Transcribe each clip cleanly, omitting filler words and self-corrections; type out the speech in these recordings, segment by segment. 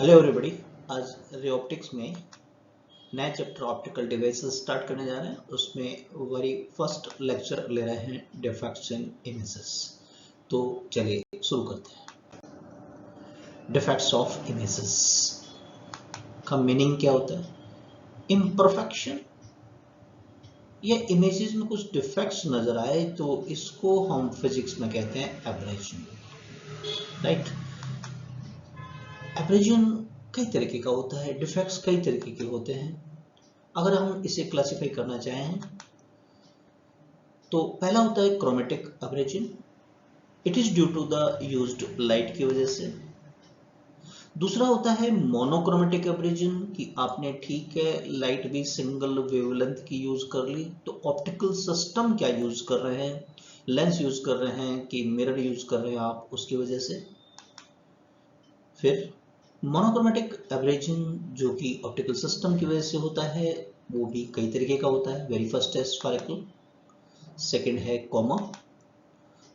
Hello everybody. आज ray optics में नया चैप्टर ऑप्टिकल डिवाइसेस स्टार्ट करने जा रहे हैं। उसमें वेरी फर्स्ट लेक्चर ले रहे हैं डिफेक्ट्स इन इमेजेस। तो चलिए शुरू करते हैं। डिफेक्ट्स ऑफ इमेजेस का मीनिंग क्या होता है? इम्परफेक्शन या इमेजेस में कुछ डिफेक्ट्स नजर आए तो इसको हम फिजिक्स में कहते हैं एब्रेजन, राइट। एब्रेजन कई तरीके का होता है, डिफेक्ट्स कई तरीके के होते हैं। अगर हम इसे क्लासिफाई करना चाहें तो पहला होता है chromatic aberration. It is due to the used light की वजह से। दूसरा होता है मोनोक्रोमेटिक एब्रेजन कि आपने ठीक है लाइट भी सिंगल वेवलेंथ की यूज कर ली, तो ऑप्टिकल सिस्टम क्या यूज कर रहे हैं, लेंस यूज कर रहे हैं कि मिरर यूज कर रहे हैं आप, उसकी वजह से। फिर मोनोक्रोमेटिक एब्रेजन जो कि ऑप्टिकल सिस्टम की वजह से होता है, वो भी कई तरीके का होता है। वेरी फर्स्ट है स्फेरिकल, सेकेंड है कॉमा,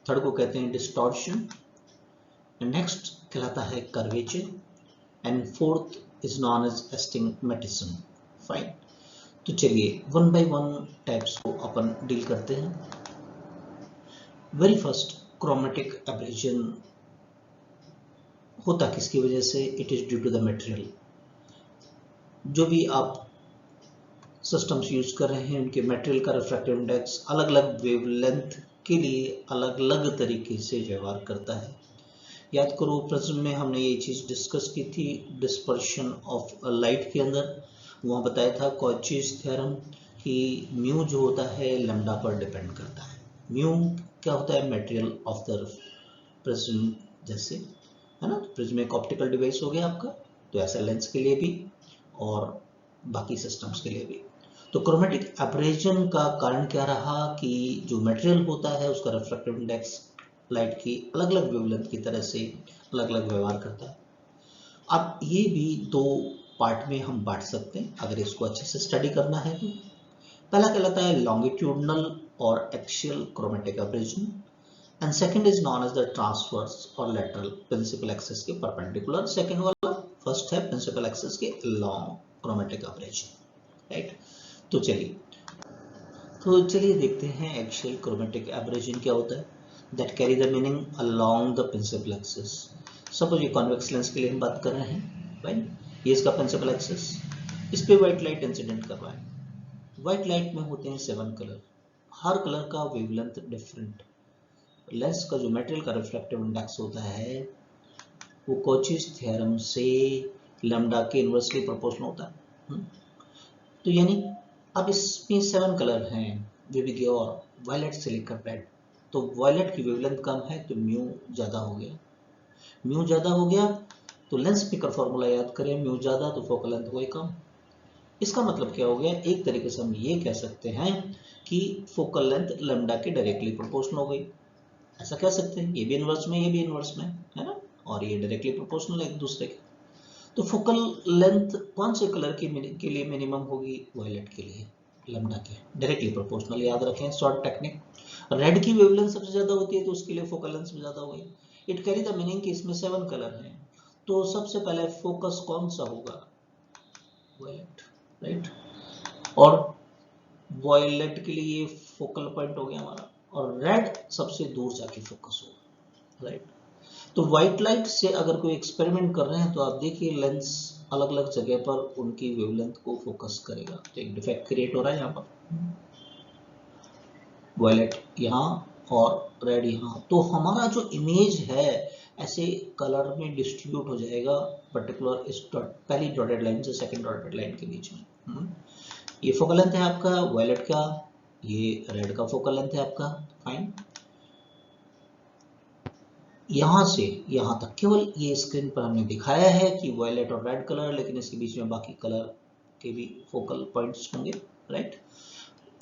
थर्ड को कहते हैं डिस्टॉर्शन, नेक्स्ट कहलाता है curvature, and fourth is known as astigmatism. Fine, तो चलिए वन बाय वन टाइप्स को अपन डील करते हैं। वेरी फर्स्ट, क्रोमेटिक एब्रेजन होता किसकी वजह से? It is due to the material. जो भी आप सिस्टम्स यूज कर रहे हैं उनके मटेरियल का रिफ्रैक्टिव इंडेक्स अलग अलग वेवलेंथ के लिए अलग अलग तरीके से व्यवहार करता है। याद करो प्रिज्म में हमने ये चीज डिस्कस की थी डिस्पर्शन ऑफ लाइट के अंदर। वहां बताया था कॉचीज थ्योरम कि म्यू जो होता है लैम्डा पर डिपेंड करता है। म्यू क्या होता है? मटेरियल ऑफ द प्रिज्म जैसे, है ना। प्रिज्म एक ऑप्टिकल डिवाइस हो गया आपका, तो ऐसा लेंस के लिए भी और बाकी सिस्टम्स के लिए भी। तो क्रोमेटिक एब्रेजन का कारण क्या रहा कि जो मटेरियल होता है उसका रिफ्रैक्टिव इंडेक्स लाइट की अलग अलग वेवलेंथ की तरह से अलग अलग व्यवहार करता है। अब ये भी दो पार्ट में हम बांट सकते हैं अगर इसको अच्छे से स्टडी करना है तो। पहला कहलाता है लॉन्गिट्यूडनल और axial chromatic aberration, and second is known as the transverse और लेटरल, प्रिंसिपल एक्सिस के परपेंडिकुलर। सेकंड वाला, फर्स्ट है प्रिंसिपल एक्सिस के लॉन्ग क्रोमेटिक एब्रेजन, राइट। तो चलिए देखते हैं एक्सियल क्रोमेटिक एब्रेजन क्या होता है। That carry the meaning along the principal axis. Suppose ये कॉन्वेक्स लेंस के लिए हम बात कर रहे हैं, राइट। ये इसका प्रिंसिपल एक्सिस, इस पे व्हाइट लाइट इंसिडेंट कर रहा है। व्हाइट लाइट में होते हैं 7 कलर, हर कलर का वेवलेंथ डिफरेंट। लेंस का जो मटेरियल का रिफ्रैक्टिव इंडेक्स होता है वो कॉचीज थ्योरम से लैम्डा के इनवर्सली प्रोपोर्शनल होता है। तो यानी अब इसमें 7 कलर हैं, विविड और वायलेट से लेकर रेड। तो वायलेट की वेवलेंथ कम है तो म्यू ज्यादा हो गया। म्यू ज्यादा हो गया तो लेंस पिकर फॉर्मूला याद करें, म्यू ज्यादा तो फोकल लेंथ हुई कम। इसका मतलब क्या हो गया? एक तरीके से हम ये कह सकते हैं कि फोकल लेंथ लैम्डा के डायरेक्टली प्रोपोर्शनल हो गई। ऐसा कह सकते हैं, ये भी इनवर्स में, ये भी इनवर्स में, है ना, और ये डायरेक्टली प्रोपोर्शनल है एक दूसरे के। तो फोकल लेंथ कौन से कलर के लिए मिनिमम होगी? वायलेट के लिए लैम्डा के डायरेक्टली प्रोपोर्शनल। याद रखें शॉर्ट टेक्निक। रेड की वेवलेंथ सबसे ज्यादा होती है तो उसके लिए फोकल लेंथ भी ज्यादा होगी। इट कैरी द मीनिंग कि इसमें 7 कलर हैं, तो सबसे पहले फोकस कौन सा होगा? Violet, right. और वायलेट के लिए फोकल पॉइंट हो गया हमारा, और रेड सबसे दूर जाके फोकस होगा, राइट। तो व्हाइट लाइट से अगर कोई एक्सपेरिमेंट कर रहे हैं तो आप देखिए लेंस अलग अलग जगह पर उनकी वेवलेंथ को फोकस करेगा, तो एक डिफेक्ट क्रिएट हो रहा है यहाँ पर। वायलेट यहाँ और रेड यहाँ, तो हमारा जो इमेज है ऐसे कलर में डिस्ट्रीब्यूट हो जाएगा पर्टिकुलर इस पहली डॉटेड लाइन से सेकंड डॉटेड लाइन के बीच में। ये फोकल लेंथ है आपका वायलेट का, ये रेड का फोकल लेंथ है आपका। फाइन, यहां से यहां तक केवल ये स्क्रीन पर हमने दिखाया है कि वायलेट और रेड कलर, लेकिन इसके बीच में बाकी कलर के भी फोकल पॉइंट्स होंगे, राइट।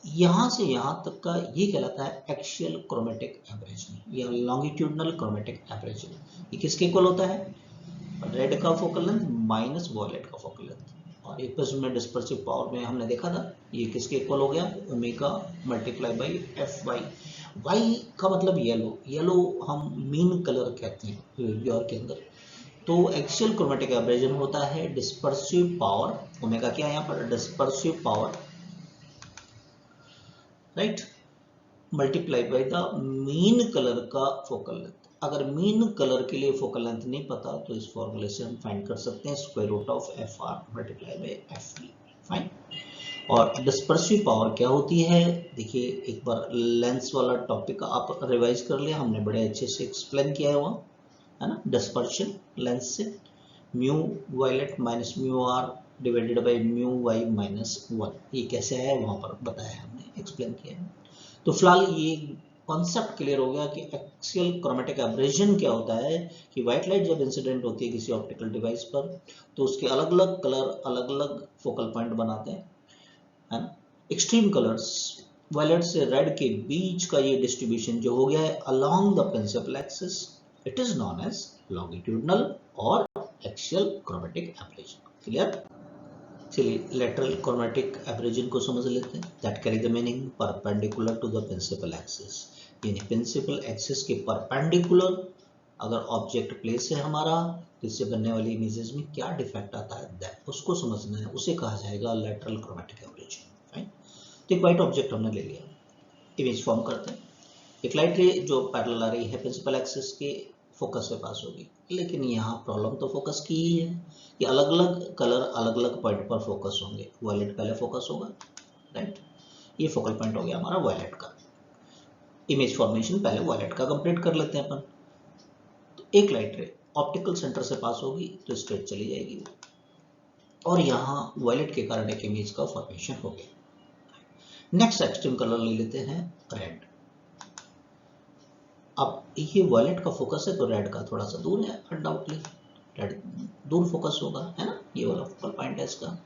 यहां से यहां तक का ये कहलाता है एक्सियल क्रोमेटिक एब्रेजन या लॉन्गिट्यूडनल क्रोमेटिक एब्रेजन। ये किसके इक्वल होता है? रेड का फोकल लेंथ माइनस वायलेट का फोकल लेंथ। और एक प्रिज्म में डिस्पर्सिव पावर में हमने देखा था ये किसके इक्वल हो गया? Omega multiply by F Y. Y का मतलब येलो, येलो हम मीन कलर कहते हैं वेव्योर के अंदर। तो एक्सियल क्रोमेटिक एब्रेजन होता है डिस्पर्सिव पावर, ओमेगा क्या है यहाँ पर, dispersive power, right, multiply by the mean colour का फोकल लेंथ। अगर मीन कलर के लिए फोकल लेंथ नहीं पता तो इस फॉर्मूले से हम फाइंड कर सकते हैं square root of F R multiply by F V, fine. और डिस्पर्सिव पावर क्या होती है, देखिए एक बार लेंस वाला टॉपिक आप रिवाइज कर लिया, हमने बड़े अच्छे से एक्सप्लेन किया है वहाँ, है ना, डिस्पर्शन लेंस से mu violet minus mu R divided by mu Y minus 1, ये कैसे है वहाँ पर बताया हमने, एक्सप्लेन किया है। तो फिलहाल ये कॉन्सेप्ट क्लियर हो गया कि एक्सियल क्रोमेटिक एब्रेजन क्या होता है, कि व्हाइट लाइट जब इंसिडेंट होती है किसी ऑप्टिकल डिवाइस पर तो उसके अलग अलग कलर अलग अलग फोकल पॉइंट बनाते हैं, है ना। एक्सट्रीम कलर्स वायलेट से रेड के बीच का ये डिस्ट्रीब्यूशन जो हो गया है along the principal axis, it is known as longitudinal और एक्सियल क्रोमेटिक एब्रेजन। क्लियर। चलिए लेटरल क्रोमेटिक एब्रेजन को समझ लेते हैं, that carry the meaning perpendicular to the principal axis, यानी प्रिंसिपल एक्सिस के परपेंडिकुलर अगर ऑब्जेक्ट प्लेस है हमारा तो इससे बनने वाली इमेजेस में क्या डिफेक्ट आता है दैट उसको समझना है, उसे कहा जाएगा लेटरल क्रोमेटिक एब्रेजन, फाइन। तो एक व्हाइट ऑब्जेक्ट हमने ले लिया, इमेज फॉर्म करते हैं, एक लाइट रे जो पैरेलल आ रही है प्रिंसिपल एक्सिस के फोकस से पास होगी, लेकिन यहाँ प्रॉब्लम तो फोकस की ही है कि अलग अलग कलर अलग अलग पॉइंट पर फोकस होंगे, वायलेट पहले फोकस होगा, राइट, ये फोकल पॉइंट हो गया हमारा वायलेट का। इमेज फॉर्मेशन पहले वायलेट का कंप्लीट कर लेते हैं अपन। तो एक लाइट रे ऑप्टिकल सेंटर से पास होगी तो स्ट्रेट चली जाएगी और यहाँ वायलेट के कारण एक इमेज का फॉर्मेशन हो गया। नेक्स्ट एक्सट्रीम कलर ले लेते हैं रेड। अब ये वायलेट का फोकस है तो रेड का थोड़ा सा दूर है, अनडाउटली रेड दूर फोकस होगा, है ना, ये वाला फोकल पॉइंट है इसका।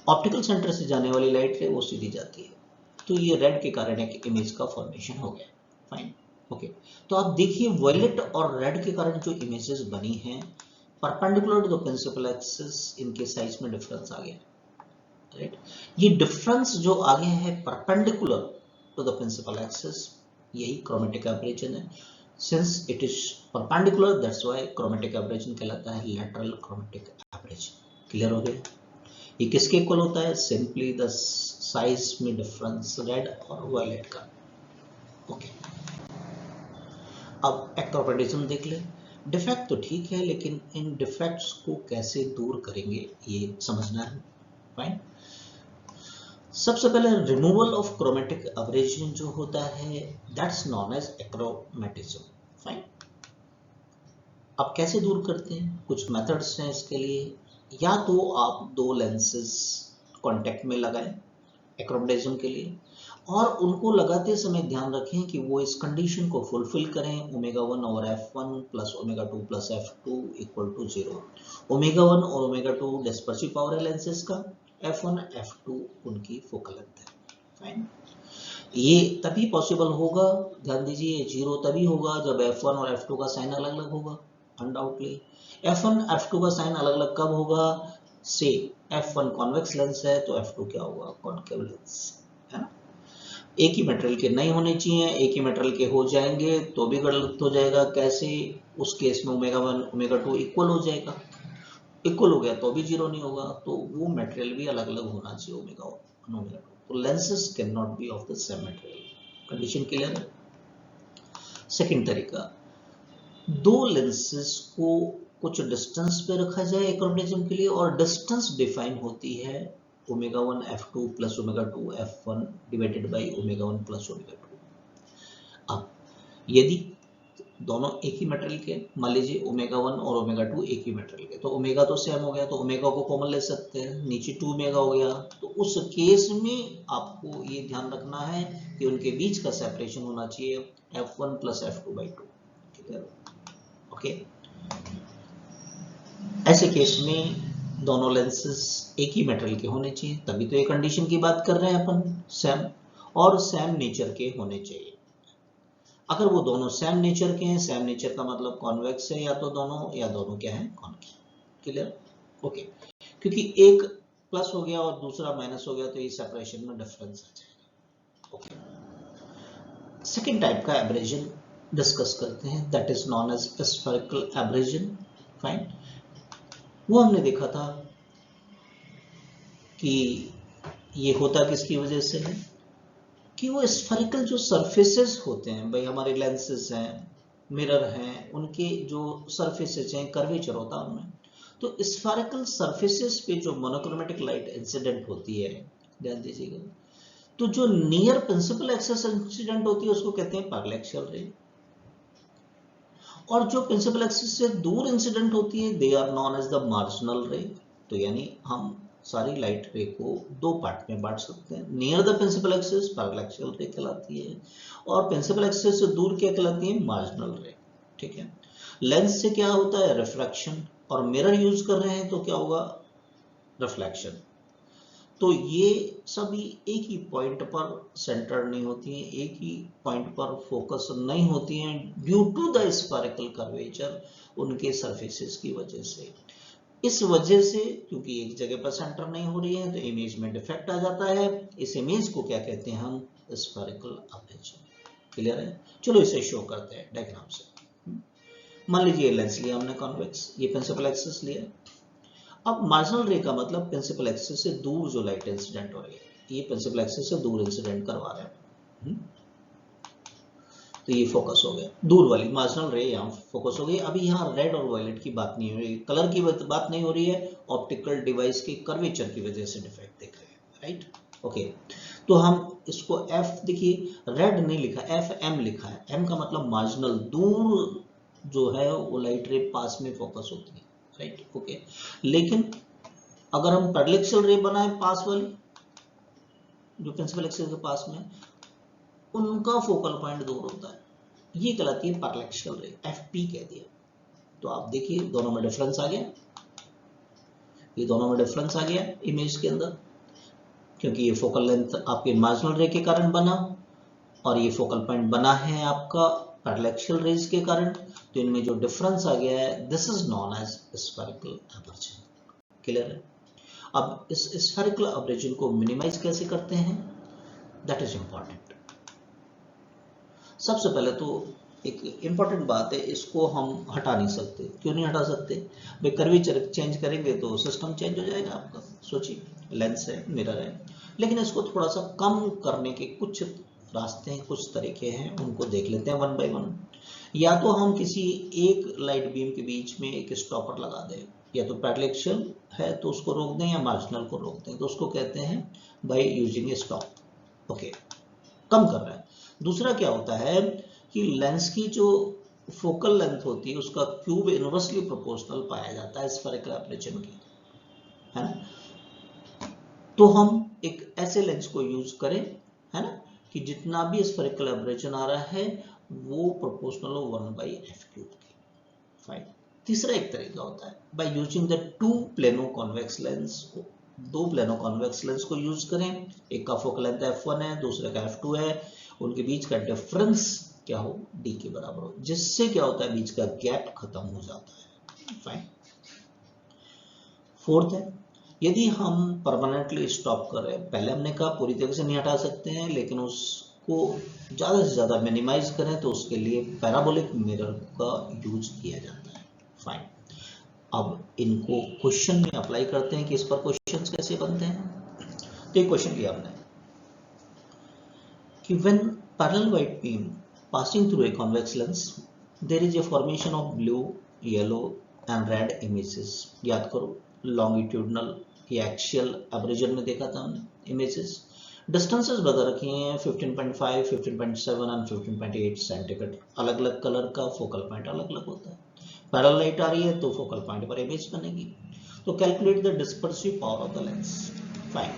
ऑप्टिकल सेंटर से जाने वाली लाइट है वो सीधी जाती है, तो ये रेड के कारण एक इमेज का फॉर्मेशन हो गया, फाइन, ओके। तो आप देखिए वायलेट और रेड के कारण जो इमेजेस बनी हैं perpendicular to the principal axis, इनके साइज में डिफरेंस आ गया, राइट। ये डिफरेंस जो आ गया है perpendicular to the principal axis, यही क्रोमेटिक एब्रेजन है। Since it is perpendicular that's why chromatic aberration कहलाता है लेटरल क्रोमेटिक एब्रेजन। क्लियर हो गया। ये किसके इक्वल होता है, सिंपली द साइज में डिफरेंस रेड और वायलेट का, ओके। अब एक्ट्रोपेडिज्म देख ले, डिफेक्ट तो ठीक है लेकिन इन डिफेक्ट्स को कैसे दूर करेंगे ये समझना है, फाइन। सबसे पहले रिमूवल ऑफ क्रोमेटिक एब्रेजन जो होता है that's known as achromatism, fine. अब कैसे दूर करते हैं, कुछ मेथड्स हैं इसके लिए। या तो आप दो लेंसेज कांटेक्ट में लगाएं एक्रोमेटिज्म के लिए, और उनको लगाते समय ध्यान रखें कि वो इस कंडीशन को फुलफिल करें, omega 1 over f1 plus omega 2 plus f2 equal to 0। Omega 1 और ओमेगा 2 डिस्पर्सिव पावर है लेंसेज का, f1 f2 उनकी फोकल लेंथ है, फाइन। ये तभी पॉसिबल होगा, ध्यान दीजिए, 0 तभी होगा जब f1 और f2 का साइन अलग अलग होगा, अनडाउटली। f1 f2 का साइन अलग अलग कब होगा, से f1 कॉन्वेक्स लेंस है तो f2 क्या होगा, कॉनकेव लेंस, है ना। एक ही मटेरियल के नहीं होने चाहिए, एक ही मटेरियल के हो जाएंगे तो भी गलत हो जाएगा, कैसे, उस केस में ओमेगा 1 ओमेगा 2 इक्वल हो जाएगा, इक्वल हो गया तो भी 0 नहीं होगा, तो वो मटेरियल भी अलग अलग होना चाहिए, ओमेगा 1 ओमेगा 2, तो lenses can not be of the same material. Condition clear है। सेकंड तरीका, दो लेंसेज को कुछ डिस्टेंस पे रखा जाए एक्रोमेटिज्म के लिए, और डिस्टेंस डिफाइन होती है omega 1 f2 plus omega 2 f1 divided by omega 1 plus omega 2। अब यदि दोनों एक ही मटेरियल के, मान लीजिए ओमेगा 1 और ओमेगा 2 एक ही मटेरियल के, तो ओमेगा तो सेम हो गया, तो ओमेगा को कॉमन ले सकते हैं, नीचे 2 ओमेगा हो गया, तो उस केस में आपको ये ध्यान रखना है कि उनके बीच का सेपरेशन होना चाहिए f1 प्लस f2 बाई 2, ठीक है, ओके। ऐसे केस में दोनों लेंसेज एक ही मटेरियल के होने चाहिए, तभी तो ये कंडीशन की बात कर रहे हैं अपन, सेम और सेम नेचर के होने चाहिए। अगर वो दोनों सेम नेचर के हैं, सेम नेचर का मतलब कॉन्वेक्स है या तो दोनों, या दोनों क्या है, कॉनकेव, क्लियर, ओके। क्योंकि एक प्लस हो गया और दूसरा माइनस हो गया तो ये सेपरेशन में डिफरेंस आ जाएगा, ओके। सेकेंड टाइप का एब्रेजन डिस्कस करते हैं, that is known as spherical aberration. Fine. वो हमने देखा था कि ये होता किसकी वजह से है कि वो स्फेरिकल जो सरफेसेस होते हैं भाई, हमारे लेंसेज हैं, मिरर हैं, उनके जो सरफेसेस हैं, कर्वेचर होता है उनमें, तो स्फेरिकल सरफेसेस पे जो मोनोक्रोमेटिक लाइट इंसिडेंट होती है, ध्यान दीजिएगा, तो जो नियर प्रिंसिपल एक्सिस इंसिडेंट होती है उसको कहते हैं पैरेलैक्सियल रे, और जो प्रिंसिपल एक्सिस से दूर इंसिडेंट होती है they are known as the marginal ray. तो यानी हम सारी लाइट रे को दो पार्ट में बांट सकते हैं, नियर द प्रिंसिपल एक्सिस पैरेलैक्सियल रे कहलाती है, और प्रिंसिपल एक्सिस से दूर क्या कहलाती है, मार्जिनल रे। ठीक है, लेंस से क्या होता है, रिफ्रैक्शन, और मिरर यूज कर रहे हैं तो क्या होगा, रिफ्लेक्शन। तो ये सभी एक ही पॉइंट पर सेंटर नहीं होती हैं, एक ही पॉइंट पर फोकस नहीं होती हैं due to the spherical curvature उनके सरफेसेस की वजह से। इस वजह से क्योंकि एक जगह पर सेंटर नहीं हो रही है तो इमेज में डिफेक्ट आ जाता है। इस इमेज को क्या कहते हैं हम, स्फेरिकल अपर्चर। क्लियर है, चलो इसे शो करते हैं डायग्राम से। मान लीजिए लेंस लिया हमने कॉन्वेक्स, ये प्रिंसिपल एक्सिस लिया। अब मार्जिनल रे का मतलब प्रिंसिपल एक्सिस से दूर जो लाइट इंसिडेंट हो रही है, ये प्रिंसिपल एक्सिस से दूर इंसिडेंट करवा रहे हैं। तो ये फोकस हो गया, दूर वाली मार्जिनल रे यहाँ फोकस हो गई। अभी यहाँ रेड और वायलेट की बात नहीं हो रही, कलर की बात नहीं हो रही है, ऑप्टिकल डिवाइस के कर्वेचर की वजह से डिफेक्ट देख रहे हैं, राइट। ओके, तो हम इसको एफ, देखिए रेड नहीं लिखा, एफ एम लिखा है। एम का मतलब मार्जिनल, दूर जो है वो लाइट रे पास में फोकस होती है, राइट। ओके, लेकिन अगर हम पैरेलैक्सियल रे बनाए पास वाली, जो प्रिंसिपल एक्सिस के पास में, उनका फोकल पॉइंट दूर होता है, ये कहलाती है पैरेलैक्सियल रे, एफपी कह दिया। तो आप देखिए दोनों में डिफरेंस आ गया, ये दोनों में डिफरेंस आ गया इमेज के अंदर, क्योंकि ये फोकल लेंथ आपके मार्जिनल रे के कारण बना और ये फोकल पॉइंट बना है आपका पैरेलैक्सियल रेज के कारण। तो इनमें जो डिफरेंस आ गया है, this is known as spherical aperture. Clear है। अब इस स्फेरिकल अपर्चर को मिनिमाइज कैसे करते हैं, दैट इज इंपॉर्टेंट। सबसे पहले तो एक इंपॉर्टेंट बात है, इसको हम हटा नहीं सकते। क्यों नहीं हटा सकते भाई, कर्वेचर चेंज करेंगे तो सिस्टम चेंज हो जाएगा आपका। सोचिए लेंस है, मिरर है, लेकिन इसको थोड़ा सा कम करने के कुछ रास्ते हैं, कुछ तरीके हैं, उनको देख लेते हैं वन बाय वन। या तो हम किसी एक लाइट बीम के बीच में एक स्टॉपर लगा दें, या तो पैरेलैक्सियल है तो उसको रोक दें, या मार्जिनल को रोक दें, तो उसको कहते हैं by using a stop. Okay, कम कर रहा है। दूसरा क्या होता है कि लेंस की जो फोकल लेंथ होती है उसका क्यूब इनवर्सली प्रोपोर्शनल पाया जाता है स्फेरिकल अपर्चर की, है ना। तो हम एक ऐसे लेंस को यूज करें, है ना, कि जितना भी स्फेरिकल अपर्चर आ रहा है वो प्रोपोर्शनल हो 1/f³ की। फाइन। तीसरा एक तरीका होता है by using the two plano convex lens, दो प्लेनो कॉन्वेक्स लेंस को यूज करें। एक का फोकल लेंथ f1 है, दूसरे का f2 है, उनके बीच का डिफरेंस क्या हो, d के बराबर हो, जिससे क्या होता है बीच का गैप खत्म हो जाता है। फाइन। फोर्थ है, यदि हम परमानेंटली स्टॉप कर रहे हैं, पहले हमने कहा पूरी तरह से नहीं हटा सकते हैं, लेकिन उसको ज्यादा से ज्यादा मिनिमाइज करें तो उसके लिए पैराबोलिक मिरर का यूज किया जाता है। फाइन। अब इनको क्वेश्चन में अप्लाई करते हैं कि इस पर क्वेश्चंस कैसे बनते हैं। तो एक क्वेश्चन लिया हमने कि when parallel white beam passing through a convex lens there is a formation of blue, yellow and red images। याद करो longitudinal या एक्सियल एब्रेजन में देखा था हमने इमेजेस। डिस्टेंसेस बता रखी हैं 15.5, 15.7 और 15.8 सेंटीमीटर। अलग अलग कलर का फोकल पॉइंट अलग अलग होता है। पैरेलल लाइट आ रही है तो फोकल पॉइंट पर इमेज बनेगी। तो calculate the dispersive power of the lens. Fine.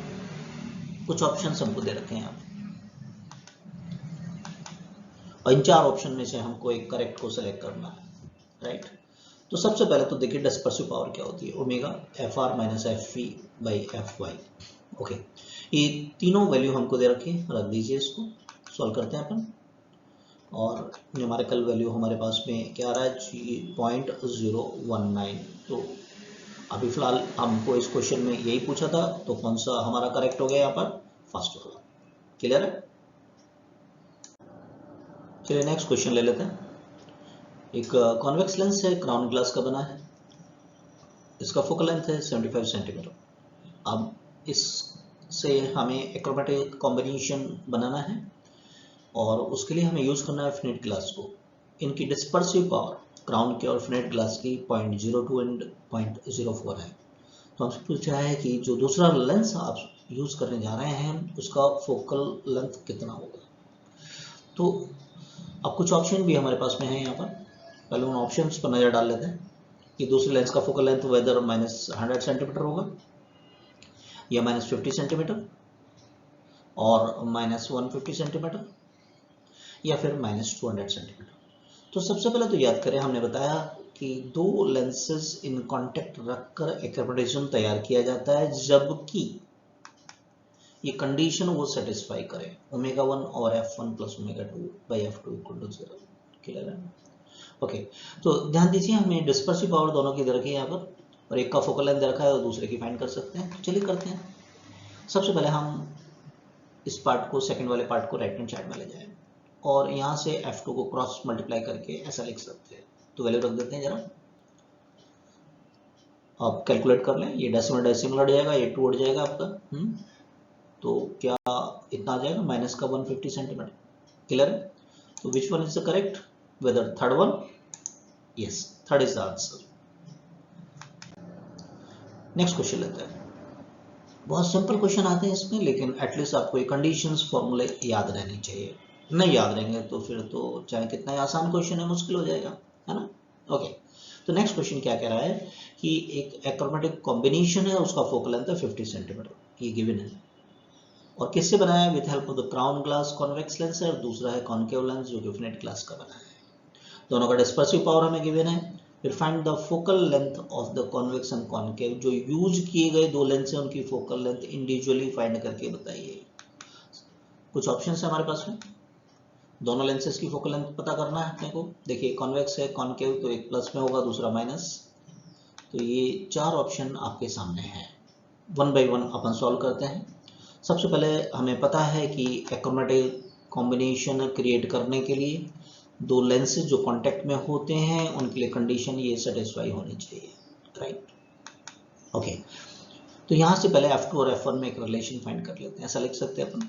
कुछ ऑप्शंस हमको दे रखे हैं यहाँ, और इन चार ऑप्शन में से हमको एक करेक्ट को सेलेक्ट करना है, राइट। तो सबसे पहले तो देखिए डिस्पर्सिव पावर क्या होती है, omega fr minus fv by fy। Okay, ये तीनों वैल्यू हमको दे रखे हैं, रख दीजिए, इसको सॉल्व करते हैं अपन। और न्यूमेरिकल वैल्यू हमारे पास में क्या आ रहा है, 0.019। तो अभी फिलहाल हमको इस क्वेश्चन में यही पूछा था, तो कौन सा हमारा करेक्ट हो गया यहाँ पर, फर्स्ट वाला। क्लियर है। चलिए नेक्स्ट क्वेश्चन ले लेते हैं। एक कॉन्वेक्स लेंस है, क्राउन ग्लास का बना है। इसका फोकल लेंथ है 75 सेंटीमीटर। अब इससे हमें एक्रोमेटिक कॉम्बिनेशन बनाना है और उसके लिए हमें यूज़ करना है फिनेट ग्लास को। इनकी डिस्पर्सिव पावर क्राउन के और फिनेट ग्लास की 0.02 एंड 0.04 है। तो हमसे पूछा है कि जो दूसरा लेंस आप यूज़ करने जा रहे हैं उसका फोकल लेंथ कितना होगा। तो अब कुछ ऑप्शन भी हमारे पास में है यहाँ पर। पहले उन ऑप्शंस पर नज़र डाल लेते हैं कि दूसरे लेंस का फोकल लेंथ वेदर -100 सेंटीमीटर होगा या -50 सेंटीमीटर और -150 सेंटीमीटर या फिर -200 सेंटीमीटर। तो सबसे पहले तो याद करें, हमने बताया कि दो लेंसेज इन कांटेक्ट रखकर एक्रोमेटाइजेशन तैयार किया जाता है जबकि ये कंडीशन वो सेटिस्फाई करे ω1 और f1 + ω2 / f2 = 0। क्लियर है? ओके, तो ध्यान दीजिए हमें डिस्पर्सिव पावर दोनों की दे रखी है यहाँ पर और एक का फोकल लेंथ दे रखा है और दूसरे की फाइंड कर सकते हैं। तो चलिए करते हैं। सबसे पहले हम इस पार्ट को, सेकंड वाले पार्ट को राइट हैंड साइड में ले जाएं और यहाँ से f2 को क्रॉस मल्टीप्लाई करके ऐसा लिख सकते हैं। तो वैल्यू रख देते हैं जरा, आप कैलकुलेट कर लें। ये डेसिमल हट जाएगा, ये 2 हट जाएगा आपका। तो क्या इतना आ जाएगा माइनस का 150 सेंटीमीटर। क्लियर है? तो which one is the correct, whether third one? Yes, third is the answer. Next question लेते हैं। बहुत सिंपल क्वेश्चन आते हैं इसमें, लेकिन एटलीस्ट आपको ये कंडीशंस फॉर्मूले याद रहनी चाहिए। नहीं याद रहेंगे तो फिर तो चाहे कितना ही आसान क्वेश्चन है मुश्किल हो जाएगा, है ना? ओके, तो नेक्स्ट क्वेश्चन क्या कह रहा है कि एक एक्रोमेटिक कॉम्बिनेशन है, उसका फोकल लेंथ है 50 सेंटीमीटर, ये गिवन है। और किससे बनाया है? With help of the crown glass convex lens है और दूसरा है कॉनकेव लेंस जो कि फिनेट ग्लास का बना है। दोनों का डिस्पर्सिव पावर हमें गिवन है। फिर find the focal length of the convex and concave, जो यूज किए गए दो लेंस हैं उनकी फोकल लेंथ इंडिविजुअली फाइंड करके बताइए। कुछ ऑप्शन है हमारे पास में, दोनों लेंसेज की फोकल लेंथ पता करना है अपने को। देखिए कॉन्वेक्स है, कॉनकेव, तो एक प्लस में होगा दूसरा माइनस। तो ये 4 ऑप्शन आपके सामने हैं। One by one upon solve करते हैं। सबसे पहले हमें पता है कि एक्रोमेटिक कॉम्बिनेशन क्रिएट करने के लिए दो लेंसेज जो कांटेक्ट में होते हैं उनके लिए कंडीशन ये सेटिस्फाई होनी चाहिए, राइट? ओके, तो यहाँ से पहले f2 और f1 में एक रिलेशन फाइंड कर लेते हैं। ऐसा लिख सकते हैं अपन।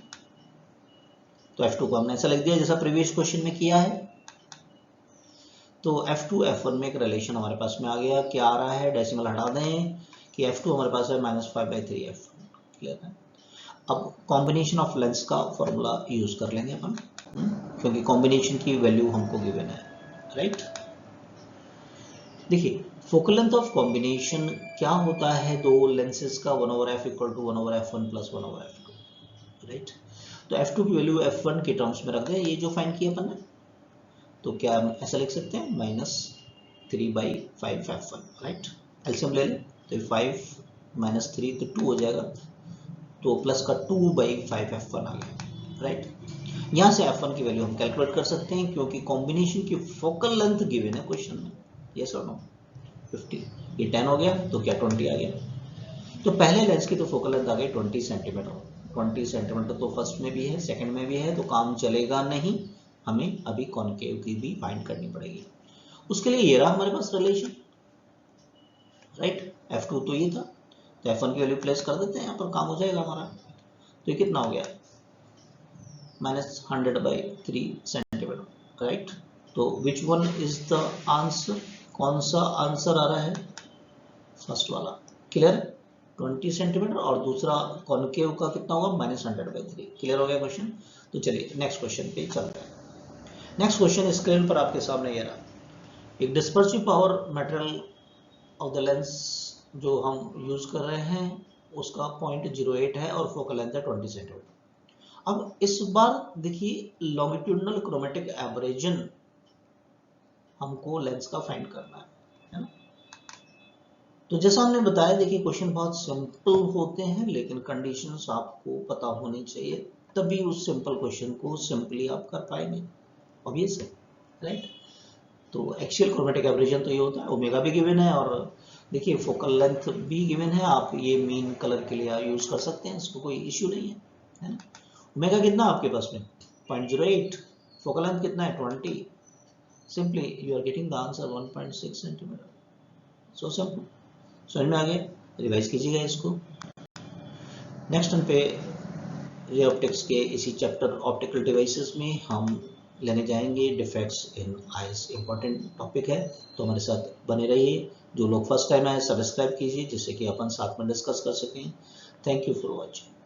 तो f2 को हमने ऐसा लिख दिया जैसा प्रीवियस क्वेश्चन में किया है। तो f2 f1 में एक रिलेशन हमारे पास में आ गया। क्या आ रहा है? डेसिमल हटा दें कि f2 हमारे पास है -5/3f। क्लियर है? अब कॉम्बिनेशन ऑफ लेंस का फॉर्मूला यूज कर लेंगे अपन, क्योंकि कॉम्बिनेशन की वैल्यू हमको गिवन है, राइट? देखिए फोकल लेंथ ऑफ कॉम्बिनेशन क्या होता है? दो लेंसेज का 1/f = 1/f1 + 1/f2, राइट? तो f2 की वैल्यू f1 के टर्म्स में रख दें, ये जो फाइंड किया अपन ने। तो क्या हम ऐसा लिख सकते हैं -3/5f1, राइट? एलसीएम ले लें तो 5 - 3 तो 2 हो जाएगा, तो प्लस का 2/5f1 आ गया, राइट? यहाँ से f1 की वैल्यू हम कैलकुलेट कर सकते हैं क्योंकि कॉम्बिनेशन की फोकल लेंथ गिवन है क्वेश्चन में। यस और नो? 50, ये 10 हो गया तो क्या 20 आ गया। तो पहले लेंस की तो फोकल लेंथ आ गई 20 सेंटीमीटर। 20 सेंटीमीटर तो फर्स्ट में भी है, सेकंड में भी है, तो काम चलेगा नहीं। हमें अभी कॉनकेव की भी फाइंड करनी पड़ेगी। उसके लिए ये रहा हमारे पास रिलेशन, राइट? f2 तो ये था, तो f1 की वैल्यू प्लेस कर देते हैं यहाँ पर, काम हो जाएगा हमारा। तो ये कितना हो गया? -100/3 सेंटीमीटर, राइट? तो which one is the answer? कौन सा आंसर आ रहा है? फर्स्ट वाला। क्लियर? 20 सेंटीमीटर और दूसरा कॉनकेव का कितना होगा? -100/3। क्लियर हो गया क्वेश्चन? तो चलिए नेक्स्ट क्वेश्चन पे चलते हैं। नेक्स्ट क्वेश्चन स्क्रीन पर आपके सामने ये रहा। एक dispersive power material of the lens जो हम यूज कर रहे हैं उसका 0.08 है और फोकल लेंथ है 20 सेंटीमीटर। अब इस बार देखिए लॉन्गिट्यूडनल क्रोमेटिक एवरेजन हमको लेंस का फाइंड करना है ना? तो जैसा हमने बताया, देखिए क्वेश्चन बहुत सिंपल होते हैं लेकिन कंडीशंस आपको पता होनी चाहिए, तभी उस सिंपल क्वेश्चन को सिंपली आप कर पाएंगे। ऑब्वियस है, राइट? तो एक्सियल क्रोमेटिक एवरेजन तो ये होता है, ओमेगा भी गिवन है और देखिए फोकल लेंथ भी गिवन है। आप ये मीन कलर के लिए यूज कर सकते हैं, इसको कोई इश्यू नहीं है ना? ओमेगा कितना आपके पास में? 0.08। फोकल लेंथ कितना है? 20। Simply you are getting the answer 1.6 centimetre. So simple. समझ में आ गया, रिवाइज कीजिएगा इसको। नेक्स्ट हम पे रे ऑप्टिक्स के इसी चैप्टर ऑप्टिकल डिवाइसेस में हम लेने जाएंगे defects in eyes. Important topic है, तो हमारे साथ बने रहिए। जो लोग फर्स्ट टाइम आए सब्सक्राइब कीजिए जिससे कि अपन साथ में डिस्कस कर सकें। Thank you for watching.